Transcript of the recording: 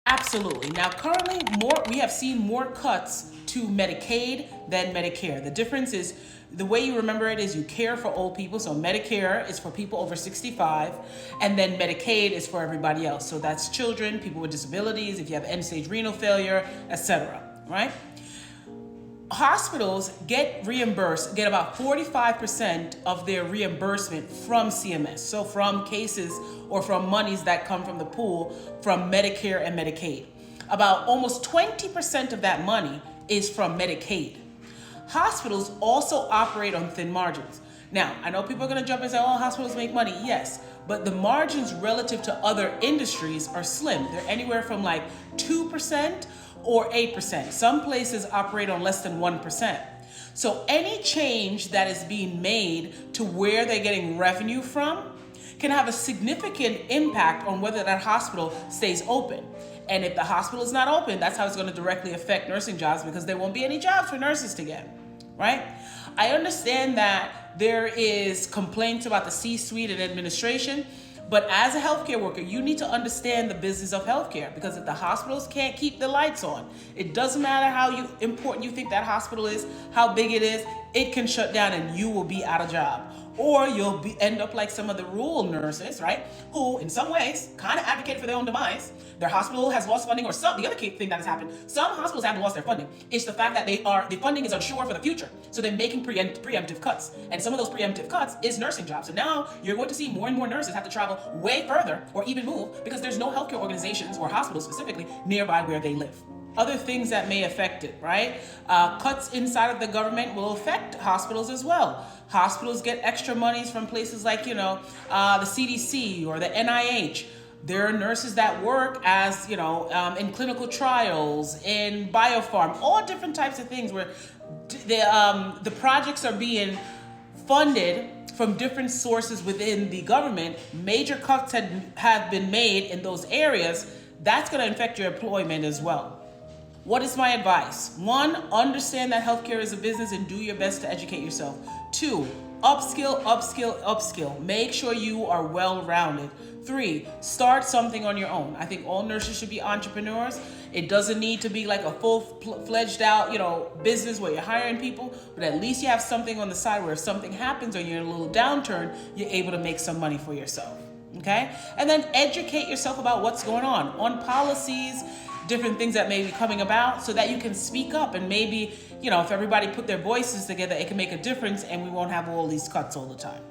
Absolutely. Now, currently, we have seen more cuts to Medicaid than Medicare. The difference is the way you remember it is you care for old people. So Medicare is for people over 65, and then Medicaid is for everybody else. So that's children, people with disabilities, if you have end-stage renal failure, etc. Right? Hospitals get about 45% of their reimbursement from CMS. So from cases or from monies that come from the pool from Medicare and Medicaid. About almost 20% of that money is from Medicaid. Hospitals also operate on thin margins. Now, I know people are going to jump and say, oh, hospitals make money. Yes, but the margins relative to other industries are slim. They're anywhere from like 2% or 8%. Some places operate on less than 1%. So any change that is being made to where they're getting revenue from can have a significant impact on whether that hospital stays open. And if the hospital is not open, that's how it's going to directly affect nursing jobs, because there won't be any jobs for nurses to get, right? I understand that there is complaints about the C-suite and administration, but as a healthcare worker, you need to understand the business of healthcare, because if the hospitals can't keep the lights on, it doesn't matter how important you think that hospital is, how big it is, it can shut down and you will be out of job. Or you'll end up like some of the rural nurses, right? Who, in some ways, kind of advocate for their own demise. Their hospital has lost funding, or the other thing that has happened, some hospitals haven't lost their funding. It's the fact that the funding is unsure for the future. So they're making preemptive cuts. And some of those preemptive cuts is nursing jobs. So now you're going to see more and more nurses have to travel way further or even move, because there's no healthcare organizations or hospitals specifically nearby where they live. Other things that may affect it, right? Cuts inside of the government will affect hospitals as well. Hospitals get extra monies from places like, the CDC or the NIH. There are nurses that work as, in clinical trials, in biopharm, all different types of things where the projects are being funded from different sources within the government. Major cuts have been made in those areas. That's going to affect your employment as well. What is my advice? 1, understand that healthcare is a business and do your best to educate yourself. 2, upskill. Make sure you are well-rounded. 3, start something on your own. I think all nurses should be entrepreneurs. It doesn't need to be like a full-fledged out, business where you're hiring people, but at least you have something on the side where if something happens or you're in a little downturn, you're able to make some money for yourself. Okay? And then educate yourself about what's going on policies, different things that may be coming about, so that you can speak up, and maybe, if everybody put their voices together, it can make a difference and we won't have all these cuts all the time.